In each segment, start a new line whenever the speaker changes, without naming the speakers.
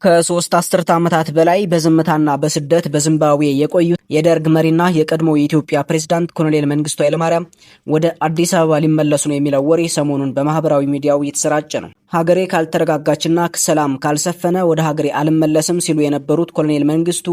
ከ3 አስርተ ዓመታት በላይ በዝምታና በስደት በዚምባብዌ የቆዩ የደርግ መሪና የቀድሞ የኢትዮጵያ ፕሬዝዳንት ኮሎኔል መንግስቱ ኃይለማርያም ወደ አዲስ አበባ ሊመለሱ ነው የሚለው ወሬ ሰሞኑን በማህበራዊ ሚዲያው እየተሰራጨ ነው። ሀገሬ ካልተረጋጋችና ሰላም ካልሰፈነ ወደ ሀገሬ አልመለስም ሲሉ የነበሩት ኮሎኔል መንግስቱ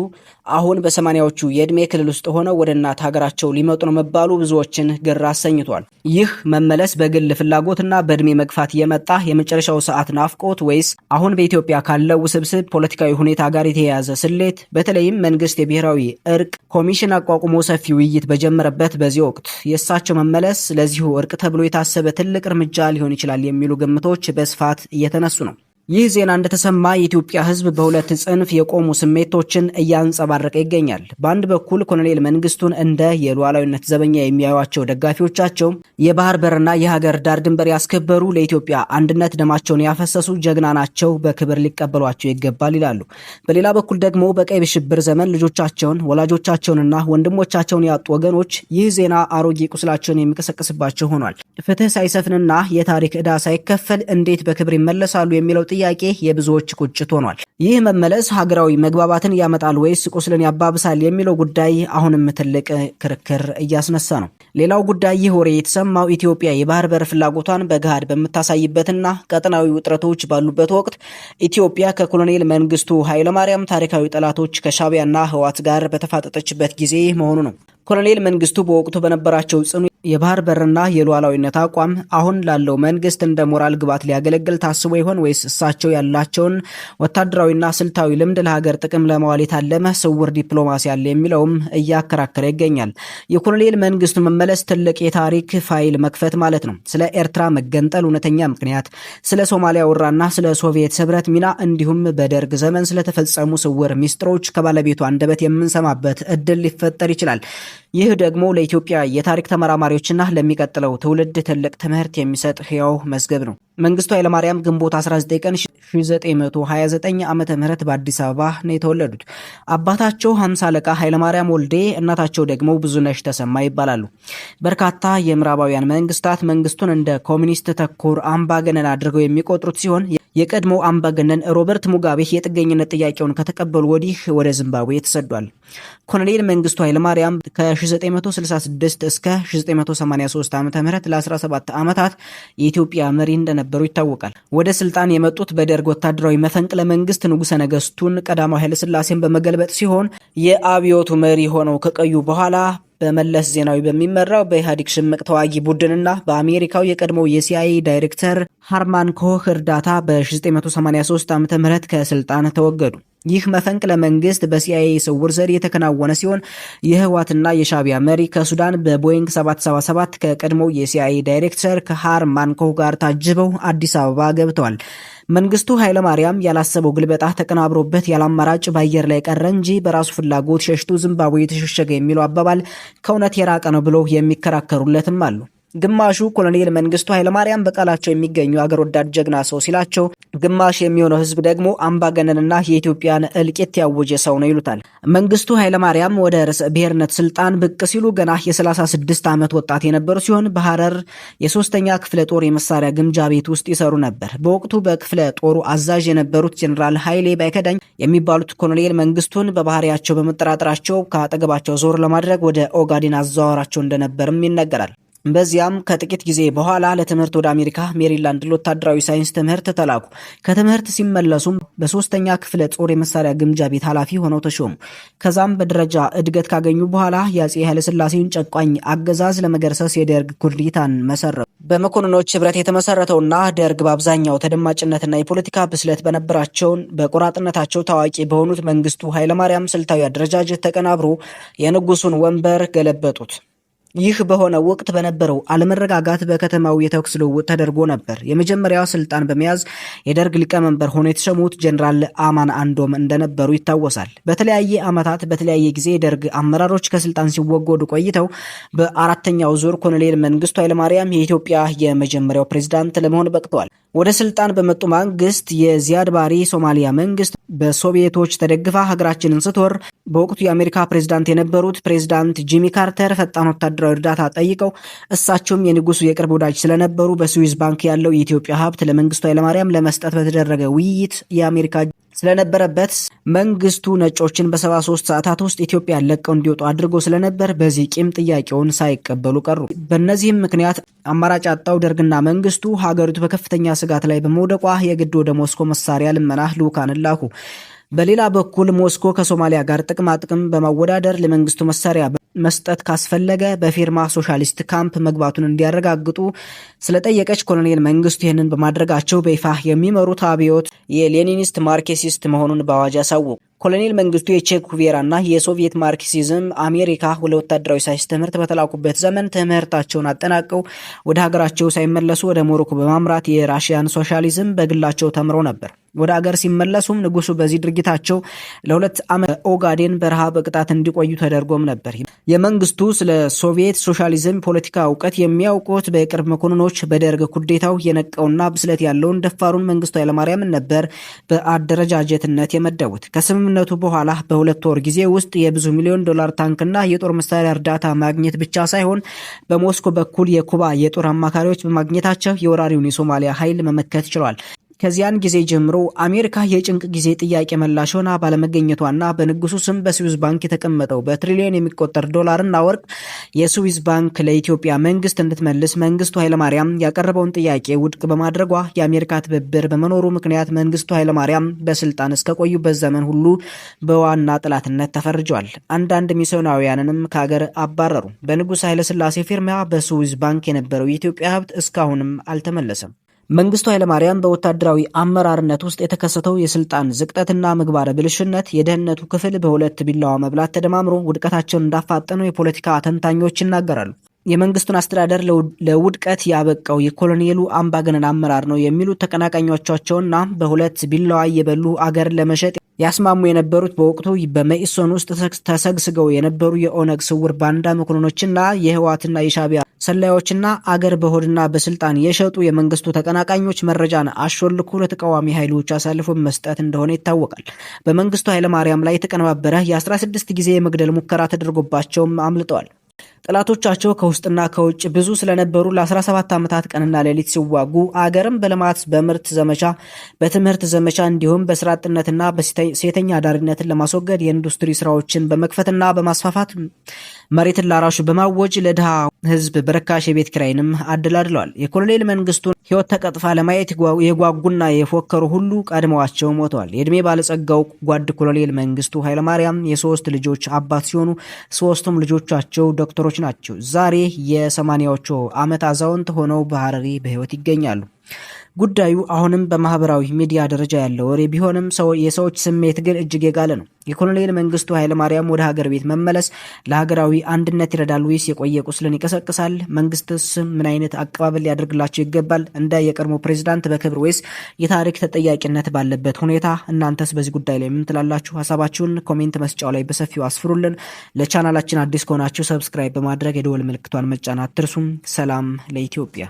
አሁን በ80ዎቹ የዕድሜ ክልል ውስጥ ሆነው ወደ እናት ሀገራቸው ሊመጡ ነው መባሉ ብዙዎችን ግራ አሰኝቷል። ይህ መመለስ በግል ፍላጎትና በዕድሜ መግፋት የመጣ የመጨረሻው ሰዓት ናፍቆት ወይስ አሁን በኢትዮጵያ ካለው ውስብስብ ፖለቲካዊ ሁኔታ ጋር የተያያዘ ስሌት? በተለይም መንግስት የብሔራዊ እርቅ ኮሚሽን አቋቁሞ ሰፊ ውይይት በጀመረበት በዚህ ወቅት የእሳቸው መመለስ ለዚሁ እርቅ ተብሎ የታሰበ ትልቅ እርምጃ ሊሆን ይችላል የሚሉ ግምቶች በስፋት እየተነሱ ነው። ይህ ዜና እንደተሰማ የኢትዮጵያ ሕዝብ በሁለት ጽንፍ የቆሙ ስሜቶችን እያንጸባረቀ ይገኛል። በአንድ በኩል ኮሎኔል መንግስቱን እንደ የሉዓላዊነት ዘበኛ የሚያዩዋቸው ደጋፊዎቻቸው የባህር በርና የሀገር ዳር ድንበር ያስከበሩ ለኢትዮጵያ አንድነት ደማቸውን ያፈሰሱ ጀግና ናቸው፣ በክብር ሊቀበሏቸው ይገባል ይላሉ። በሌላ በኩል ደግሞ በቀይ ሽብር ዘመን ልጆቻቸውን ወላጆቻቸውንና ወንድሞቻቸውን ያጡ ወገኖች ይህ ዜና አሮጌ ቁስላቸውን የሚቀሰቅስባቸው ሆኗል። ፍትህ ሳይሰፍንና የታሪክ ዕዳ ሳይከፈል እንዴት በክብር ይመለሳሉ የሚለው ጥያቄ የብዙዎች ቁጭት ሆኗል። ይህ መመለስ ሀገራዊ መግባባትን ያመጣል ወይስ ቁስልን ያባብሳል የሚለው ጉዳይ አሁንም ትልቅ ክርክር እያስነሳ ነው። ሌላው ጉዳይ ይህ ወሬ የተሰማው ኢትዮጵያ የባህር በር ፍላጎቷን በገሃድ በምታሳይበትና ቀጠናዊ ውጥረቶች ባሉበት ወቅት ኢትዮጵያ ከኮሎኔል መንግስቱ ኃይለማርያም ታሪካዊ ጠላቶች ከሻዕቢያና ህወሓት ጋር በተፋጠጠችበት ጊዜ መሆኑ ነው። ኮሎኔል መንግስቱ በወቅቱ በነበራቸው ጽኑ የባህር በርና የሉዓላዊነት አቋም አሁን ላለው መንግስት እንደ ሞራል ግብዓት ሊያገለግል ታስቦ ይሆን ወይስ እሳቸው ያላቸውን ወታደራዊና ስልታዊ ልምድ ለሀገር ጥቅም ለማዋል የታለመ ስውር ዲፕሎማሲ አለ የሚለውም እያከራከረ ይገኛል። የኮሎኔል መንግስቱ መመለስ ትልቅ የታሪክ ፋይል መክፈት ማለት ነው። ስለ ኤርትራ መገንጠል እውነተኛ ምክንያት፣ ስለ ሶማሊያ ወራና ስለ ሶቪየት ህብረት ሚና እንዲሁም በደርግ ዘመን ስለተፈጸሙ ስውር ሚስጥሮች ከባለቤቱ አንደበት የምንሰማበት እድል ሊፈጠር ይችላል። ይህ ደግሞ ለኢትዮጵያ የታሪክ ተመራማሪዎችና ለሚቀጥለው ትውልድ ትልቅ ትምህርት የሚሰጥ ህያው መዝገብ ነው። መንግስቱ ኃይለማርያም ግንቦት 19 ቀን 1929 ዓመተ ምህረት በአዲስ አበባ ነው የተወለዱት። አባታቸው 50 አለቃ ኃይለማርያም ወልዴ፣ እናታቸው ደግሞ ብዙነሽ ተሰማ ይባላሉ። በርካታ የምዕራባውያን መንግስታት መንግስቱን እንደ ኮሚኒስት ተኮር አምባገነን አድርገው የሚቆጥሩት ሲሆን የቀድሞ አምባገነን ሮበርት ሙጋቤ የጥገኝነት ጥያቄውን ከተቀበሉ ወዲህ ወደ ዚምባብዌ ተሰዷል። ኮሎኔል መንግስቱ ኃይለማርያም ከ1966 እስከ 1983 ዓ.ም ለ17 ዓመታት የኢትዮጵያ መሪ እንደነበሩ ይታወቃል። ወደ ስልጣን የመጡት በደርግ ወታደራዊ መፈንቅለ መንግስት ንጉሠ ነገስቱን ቀዳማዊ ኃይለ ሥላሴን በመገልበጥ ሲሆን የአብዮቱ መሪ ሆነው ከቆዩ በኋላ በመለስ ዜናዊ በሚመራው በኢህአዴግ ሽምቅ ተዋጊ ቡድንና በአሜሪካው የቀድሞው የሲአይኤ ዳይሬክተር ሃርማን ኮህ እርዳታ በ1983 ዓ.ም ከስልጣን ተወገዱ። ይህ መፈንቅለ መንግስት በሲአይኤ ስውር ዘዴ የተከናወነ ሲሆን የህወሓትና የሻዕቢያ መሪ ከሱዳን በቦይንግ 777 ከቀድሞው የሲአይኤ ዳይሬክተር ከሃርማን ኮህ ጋር ታጅበው አዲስ አበባ ገብተዋል። መንግስቱ ኃይለማርያም ያላሰበው ግልበጣ ተቀናብሮበት ያላማራጭ በአየር ላይ ቀረ እንጂ በራሱ ፍላጎት ሸሽቶ ዚምባብዌ የተሸሸገ የሚለው አባባል ከእውነት የራቀ ነው ብለው የሚከራከሩለትም አሉ። ግማሹ ኮሎኔል መንግስቱ ኃይለማርያም በቃላቸው የሚገኙ አገር ወዳድ ጀግና ሰው ሲላቸው፣ ግማሽ የሚሆነው ህዝብ ደግሞ አምባገነንና የኢትዮጵያን እልቂት ያወጀ ሰው ነው ይሉታል። መንግስቱ ኃይለማርያም ወደ ርዕሰ ብሔርነት ስልጣን ብቅ ሲሉ ገና የ36 ዓመት ወጣት የነበሩ ሲሆን በሐረር የ3ኛ ክፍለ ጦር የመሳሪያ ግምጃ ቤት ውስጥ ይሰሩ ነበር። በወቅቱ በክፍለ ጦሩ አዛዥ የነበሩት ጀኔራል ኃይሌ ባይከዳኝ የሚባሉት ኮሎኔል መንግስቱን በባህሪያቸው በመጠራጠራቸው ከአጠገባቸው ዞር ለማድረግ ወደ ኦጋዴን አዘዋወራቸው እንደነበርም ይነገራል። በዚያም ከጥቂት ጊዜ በኋላ ለትምህርት ወደ አሜሪካ ሜሪላንድ ለወታደራዊ ሳይንስ ትምህርት ተላኩ። ከትምህርት ሲመለሱም በ3ኛ ክፍለ ጦር የመሳሪያ ግምጃ ቤት ኃላፊ ሆነው ተሾሙ። ከዛም በደረጃ እድገት ካገኙ በኋላ የአፄ ኃይለሥላሴን ጨቋኝ አገዛዝ ለመገርሰስ የደርግ ኩርዲታን መሰረቱ። በመኮንኖች ህብረት የተመሰረተውና ደርግ በአብዛኛው ተደማጭነትና የፖለቲካ ብስለት በነበራቸውን በቆራጥነታቸው ታዋቂ በሆኑት መንግስቱ ኃይለማርያም ስልታዊ አደረጃጀት ተቀናብሮ የንጉሱን ወንበር ገለበጡት። ይህ በሆነ ወቅት በነበረው አለመረጋጋት በከተማው የተኩስ ልውውጥ ተደርጎ ነበር። የመጀመሪያው ስልጣን በመያዝ የደርግ ሊቀመንበር ሆነው የተሾሙት ጀኔራል አማን አንዶም እንደነበሩ ይታወሳል። በተለያየ ዓመታት በተለያየ ጊዜ የደርግ አመራሮች ከስልጣን ሲወገዱ ቆይተው በአራተኛው ዙር ኮሎኔል መንግስቱ ኃይለማርያም የኢትዮጵያ የመጀመሪያው ፕሬዝዳንት ለመሆን በቅተዋል። ወደ ስልጣን በመጡ ማግስት የዚያድ ባሬ ሶማሊያ መንግስት በሶቪየቶች ተደግፋ ሀገራችንን ስትወር በወቅቱ የአሜሪካ ፕሬዝዳንት የነበሩት ፕሬዝዳንት ጂሚ ካርተር ፈጣን ወታደራዊ እርዳታ ጠይቀው እሳቸውም የንጉሱ የቅርብ ወዳጅ ስለነበሩ በስዊዝ ባንክ ያለው የኢትዮጵያ ሀብት ለመንግስቱ ኃይለማርያም ለመስጠት በተደረገ ውይይት የአሜሪካ ስለነበረበት መንግስቱ ነጮችን በ73 ሰዓታት ውስጥ ኢትዮጵያን ለቀው እንዲወጡ አድርጎ ስለነበር በዚህ ቂም ጥያቄውን ሳይቀበሉ ቀሩ። በእነዚህም ምክንያት አማራጭ አጣው ደርግና መንግስቱ ሀገሪቱ በከፍተኛ ስጋት ላይ በመውደቋ የግድ ወደ ሞስኮ መሳሪያ ልመና ልዑካንን ላኩ። በሌላ በኩል ሞስኮ ከሶማሊያ ጋር ጥቅማጥቅም በማወዳደር ለመንግስቱ መሳሪያ መስጠት ካስፈለገ በፊርማ ሶሻሊስት ካምፕ መግባቱን እንዲያረጋግጡ ስለጠየቀች ኮሎኔል መንግስቱ ይህንን በማድረጋቸው በይፋ የሚመሩት አብዮት የሌኒኒስት ማርክሲስት መሆኑን በአዋጅ አሳወቁ። ኮሎኔል መንግስቱ የቼክ ጉቬራና የሶቪየት ማርክሲዝም አሜሪካ ለወታደራዊ ሳይንስ ትምህርት በተላኩበት ዘመን ትምህርታቸውን አጠናቀው ወደ ሀገራቸው ሳይመለሱ ወደ ሞሮኮ በማምራት የራሽያን ሶሻሊዝም በግላቸው ተምረው ነበር። ወደ ሀገር ሲመለሱም ንጉሱ በዚህ ድርጊታቸው ለ2 ዓመት ኦጋዴን በረሃ በቅጣት እንዲቆዩ ተደርጎም ነበር። የመንግስቱ ስለ ሶቪየት ሶሻሊዝም ፖለቲካ እውቀት የሚያውቁት በቅርብ መኮንኖች በደርግ ኩዴታው የነቀውና ብስለት ያለውን ደፋሩን መንግስቱ ኃይለማርያምን ነበር በአደረጃጀትነት የመደቡት። ከስምምነቱ በኋላ በ2 ወር ጊዜ ውስጥ የብዙ ሚሊዮን ዶላር ታንክና የጦር መሳሪያ እርዳታ ማግኘት ብቻ ሳይሆን በሞስኮ በኩል የኩባ የጦር አማካሪዎች በማግኘታቸው የወራሪውን የሶማሊያ ኃይል መመከት ችሏል። ከዚያን ጊዜ ጀምሮ አሜሪካ የጭንቅ ጊዜ ጥያቄ መላሽ ሆና ባለመገኘቷና በንጉሱ ስም በስዊዝ ባንክ የተቀመጠው በትሪሊዮን የሚቆጠር ዶላርና ወርቅ የስዊዝ ባንክ ለኢትዮጵያ መንግስት እንድትመልስ መንግስቱ ኃይለማርያም ያቀረበውን ጥያቄ ውድቅ በማድረጓ የአሜሪካ ትብብር በመኖሩ ምክንያት መንግስቱ ኃይለማርያም በስልጣን እስከቆዩበት ዘመን ሁሉ በዋና ጠላትነት ተፈርጀዋል። አንዳንድ ሚስዮናውያንንም ከሀገር አባረሩ። በንጉሥ ኃይለሥላሴ ፊርማ በስዊዝ ባንክ የነበረው የኢትዮጵያ ሀብት እስካሁንም አልተመለሰም። መንግስቱ ኃይለማርያም በወታደራዊ አመራርነት ውስጥ የተከሰተው የስልጣን ዝቅጠትና ምግባረ ብልሽነት የደህንነቱ ክፍል በሁለት ቢላዋ መብላት ተደማምሮ ውድቀታቸውን እንዳፋጠኑ የፖለቲካ ተንታኞች ይናገራሉ። የመንግስቱን አስተዳደር ለውድቀት ያበቃው የኮሎኔሉ አምባገነን አመራር ነው የሚሉት ተቀናቃኞቻቸውና በሁለት ቢላዋ እየበሉ አገር ለመሸጥ ያስማሙ የነበሩት በወቅቱ በመኢሶን ውስጥ ተሰግስገው የነበሩ የኦነግ ስውር ባንዳ መኮንኖችና የህወሓትና የሻዕቢያ ሰላዮችና አገር በሆድና በስልጣን የሸጡ የመንግስቱ ተቀናቃኞች መረጃን አሾልኩ ለተቃዋሚ ኃይሎች አሳልፎ መስጠት እንደሆነ ይታወቃል። በመንግስቱ ኃይለማርያም ላይ የተቀነባበረ የ16 ጊዜ የመግደል ሙከራ ተደርጎባቸውም አምልጠዋል። ጠላቶቻቸው ከውስጥና ከውጭ ብዙ ስለነበሩ ለ17 ዓመታት ቀንና ሌሊት ሲዋጉ አገርም በልማት በምርት ዘመቻ በትምህርት ዘመቻ እንዲሁም በስራ አጥነትና በሴተኛ አዳሪነትን ለማስወገድ የኢንዱስትሪ ስራዎችን በመክፈትና በማስፋፋት መሬትን ላራሹ በማወጅ ለድሃ ህዝብ በርካሽ የቤት ኪራይንም አደላድለዋል። የኮሎኔል መንግስቱን ህይወት ተቀጥፋ ለማየት የጓጉና የፎከሩ ሁሉ ቀድመዋቸው ሞተዋል። የእድሜ ባለጸጋው ጓድ ኮሎኔል መንግስቱ ኃይለማርያም የ3 ልጆች አባት ሲሆኑ 3ቱም ልጆቻቸው ዶክተሮች ናቸው። ዛሬ የ80ዎቹ ዓመት አዛውንት ሆነው በሐረሪ በህይወት ይገኛሉ። ጉዳዩ አሁንም በማህበራዊ ሚዲያ ደረጃ ያለው ወሬ ቢሆንም የሰዎች ስሜት ግን እጅግ የጋለ ነው። የኮሎኔል መንግስቱ ኃይለማርያም ወደ ሀገር ቤት መመለስ ለሀገራዊ አንድነት ይረዳል ወይስ የቆየ ቁስልን ይቀሰቅሳል? መንግስትስ ምን አይነት አቀባበል ሊያደርግላቸው ይገባል? እንደ የቀድሞ ፕሬዝዳንት በክብር ወይስ የታሪክ ተጠያቂነት ባለበት ሁኔታ? እናንተስ በዚህ ጉዳይ ላይ ምን ትላላችሁ? ሀሳባችሁን ኮሜንት መስጫው ላይ በሰፊው አስፍሩልን። ለቻናላችን አዲስ ከሆናችሁ ሰብስክራይብ በማድረግ የደወል ምልክቷን መጫን አትርሱም። ሰላም ለኢትዮጵያ።